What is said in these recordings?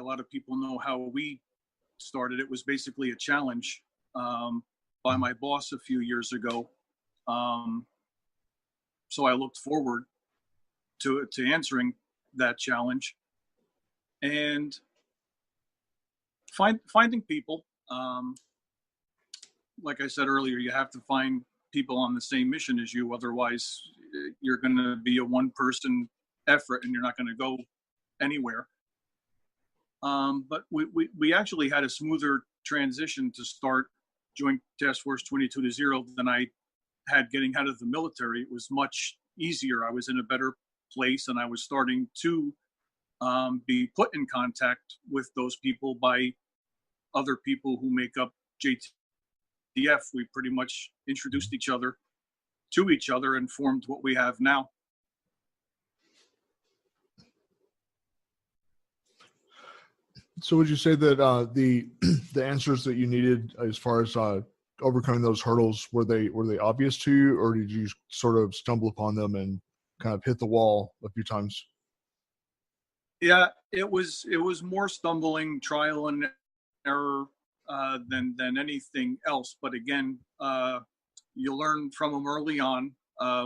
a lot of people know how we started. It was basically a challenge by my boss a few years ago. So I looked forward to answering that challenge and finding people. Like I said earlier, you have to find people on the same mission as you. Otherwise, you're going to be a one-person effort and you're not going to go anywhere. But we actually had a smoother transition to start Joint Task Force 22-0 than I had getting out of the military. It was much easier. I was in a better place, and I was starting to be put in contact with those people by other people who make up JTF. We pretty much introduced each other to each other and formed what we have now. So would you say that the answers that you needed as far as overcoming those hurdles, were they obvious to you, or did you sort of stumble upon them and kind of hit the wall a few times? Yeah, it was more stumbling, trial and error than anything else. But again, you learn from them early on,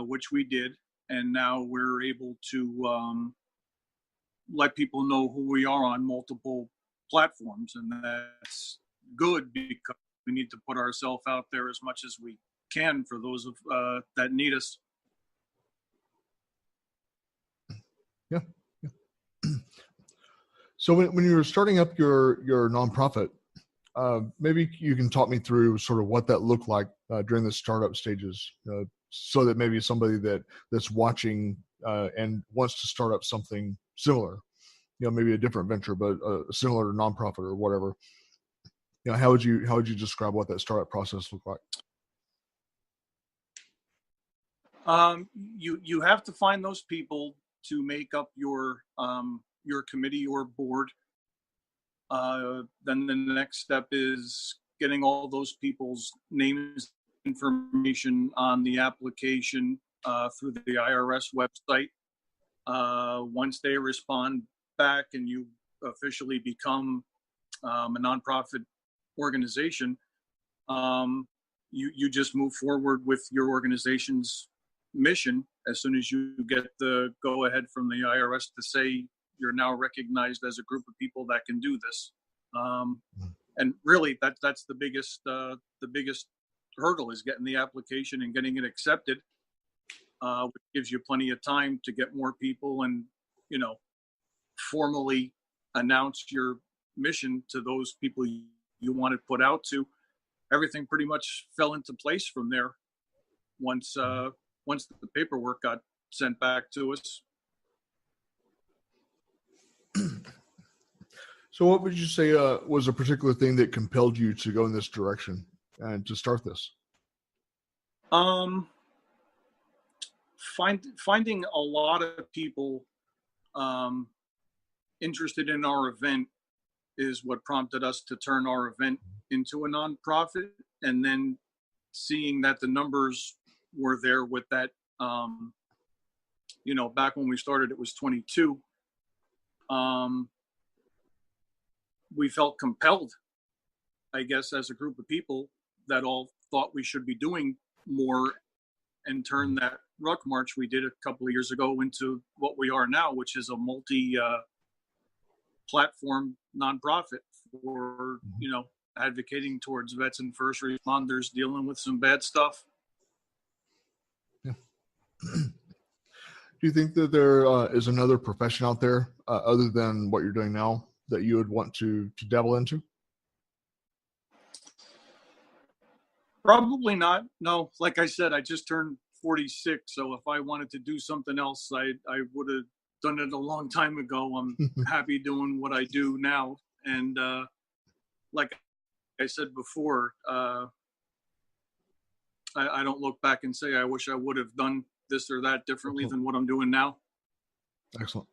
which we did, and now we're able to let people know who we are on multiple platforms, and that's good because we need to put ourselves out there as much as we can for those of that need us. Yeah. So when you were starting up your nonprofit, maybe you can talk me through sort of what that looked like during the startup stages, so that maybe somebody that's watching and wants to start up something similar, maybe a different venture, but a similar nonprofit or whatever. How would you describe what that startup process looked like? You have to find those people to make up your committee or board. Then the next step is getting all those people's names, information on the application through the IRS website. Once they respond back and you officially become a nonprofit organization, you just move forward with your organization's mission as soon as you get the go ahead from the IRS to say you're now recognized as a group of people that can do this. And really that's the biggest hurdle, is getting the application and getting it accepted, which gives you plenty of time to get more people and, formally announce your mission to those people you want to put out to. Everything pretty much fell into place from there once the paperwork got sent back to us. So what would you say was a particular thing that compelled you to go in this direction and to start this? Finding a lot of people interested in our event is what prompted us to turn our event into a nonprofit, and then seeing that the numbers were there with that, back when we started, it was 22. We felt compelled, I guess, as a group of people that all thought we should be doing more, and turn that ruck march we did a couple of years ago into what we are now, which is a multi-platform nonprofit for, advocating towards vets and first responders dealing with some bad stuff. Yeah. Do you think that there is another profession out there other than what you're doing now that you would want to dabble into? Probably not. No, like I said, I just turned 46. So if I wanted to do something else, I would have done it a long time ago. I'm happy doing what I do now. And like I said before, I don't look back and say, I wish I would have done this or that differently than what I'm doing now. Excellent.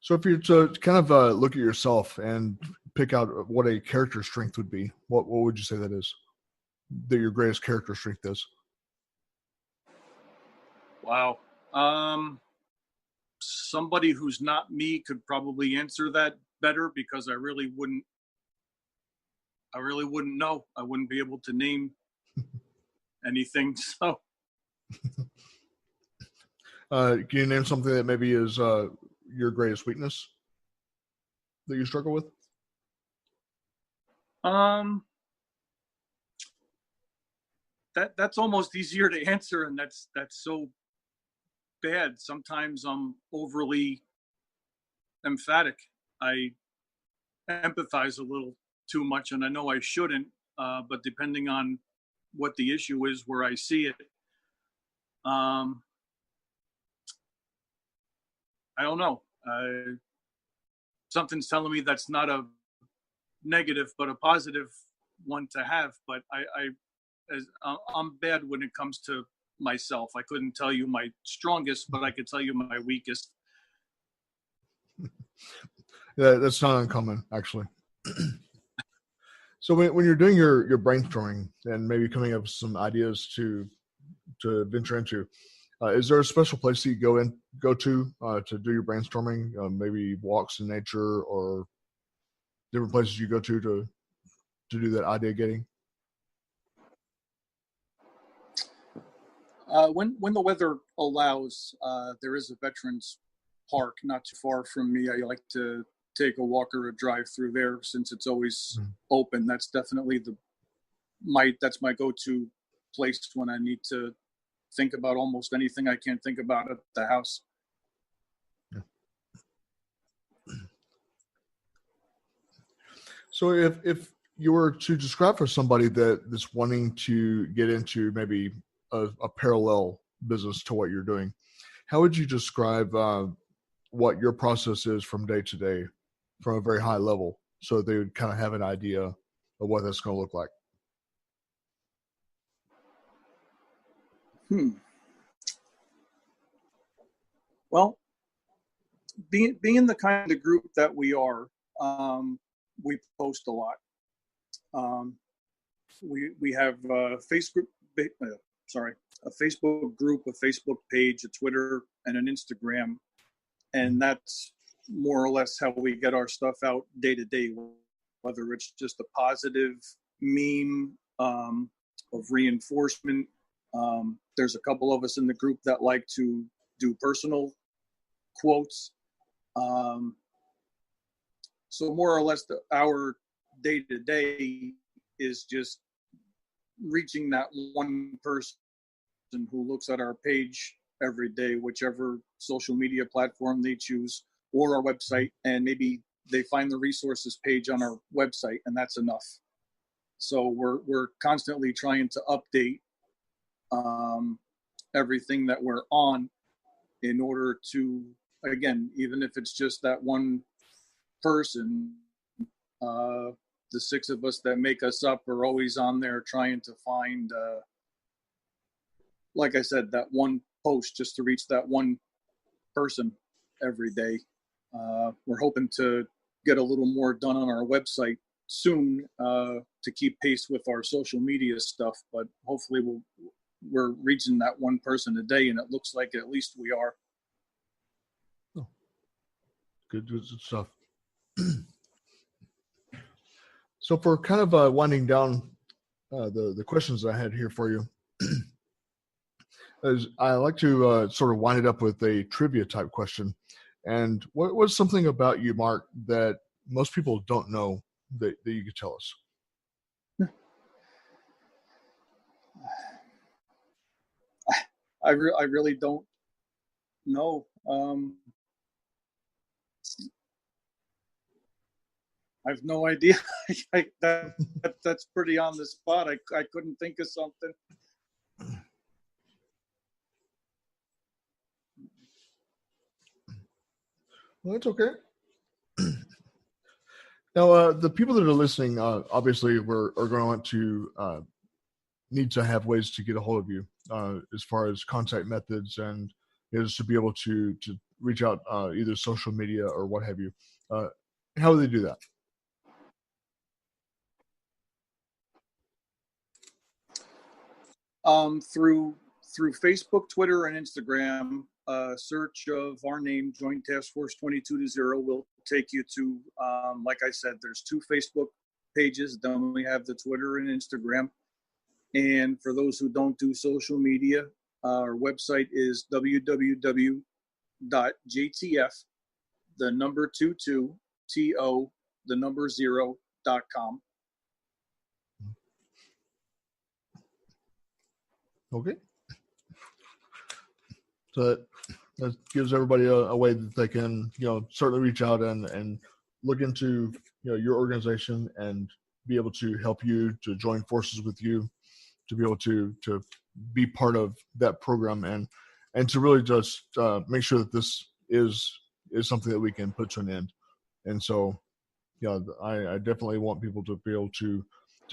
So if you're to kind of look at yourself and pick out what a character strength would be, what would you say that is? That your greatest character strength is? Wow. somebody who's not me could probably answer that better, because I really wouldn't know. I wouldn't be able to name anything. So can you name something that maybe is your greatest weakness that you struggle with? That's almost easier to answer, and that's so bad. Sometimes I'm overly emphatic. I empathize a little too much, and I know I shouldn't. But depending on what the issue is, where I see it, um, I don't know. Something's telling me that's not a negative, but a positive one to have. But I'm bad when it comes to myself. I couldn't tell you my strongest, but I could tell you my weakest. Yeah, that's not uncommon, actually. So when you're doing your brainstorming and maybe coming up with some ideas to venture into, is there a special place that you go to do your brainstorming? Maybe walks in nature or different places you go to do that idea getting? When the weather allows, there is a veterans park not too far from me. I like to take a walk or a drive through there, since it's always open. That's definitely that's my go-to place when I need to think about almost anything I can't think about at the house. Yeah. So if you were to describe for somebody that's wanting to get into maybe a parallel business to what you're doing, how would you describe what your process is from day to day from a very high level, so they would kind of have an idea of what that's going to look like? Well, being the kind of group that we are, we post a lot. We have a Facebook group, a Facebook page, a Twitter, and an Instagram, and that's more or less how we get our stuff out day to day. Whether it's just a positive meme of reinforcement. There's a couple of us in the group that like to do personal quotes. So more or less, our day to day is just reaching that one person who looks at our page every day, whichever social media platform they choose, or our website, and maybe they find the resources page on our website, and that's enough. So we're constantly trying to update everything that we're on, in order to, again, even if it's just that one person, the six of us that make us up are always on there trying to find, like I said, that one post just to reach that one person every day. We're hoping to get a little more done on our website soon, to keep pace with our social media stuff, but hopefully we're reaching that one person a day, and it looks like at least we are. Oh, good stuff. So for kind of winding down the questions I had here for you, is I like to sort of wind it up with a trivia type question. And what's something about you, Marc, that most people don't know that you could tell us? I really don't know. I have no idea. That's pretty on the spot. I couldn't think of something. Well, that's okay. Now, the people that are listening, obviously, are going to want to need to have ways to get a hold of you, as far as contact methods, and is to be able to reach out either social media or what have you. How do they do that? Through Facebook, Twitter, and Instagram. a search of our name, Joint Task Force 2220, will take you to, like I said, there's 2 Facebook pages. Then we have the Twitter and Instagram. And for those who don't do social media, our website is www.jtf, the number 22, TO, the number 0.com. Okay. So that gives everybody a way that they can, certainly reach out and look into, your organization and be able to help you, to join forces with you, to be able to be part of that program and to really just make sure that this is something that we can put to an end. And so, I definitely want people to be able to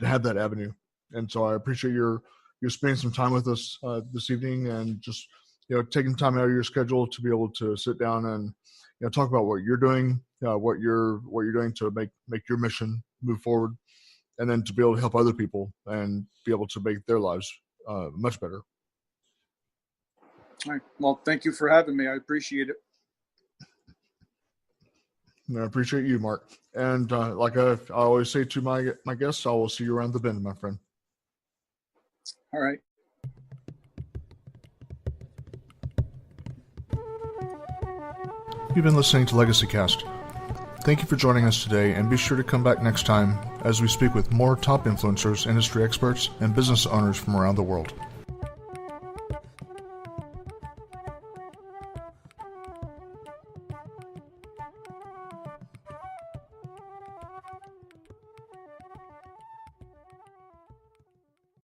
have that avenue. And so I appreciate your spending some time with us this evening, and just taking time out of your schedule to be able to sit down and talk about what you're doing, what you're doing to make your mission move forward, and then to be able to help other people and be able to make their lives much better. All right. Well, thank you for having me. I appreciate it. I appreciate you, Mark. And like I always say to my guests, I will see you around the bend, my friend. All right. You've been listening to Legacy Cast. Thank you for joining us today, and be sure to come back next time as we speak with more top influencers, industry experts, and business owners from around the world.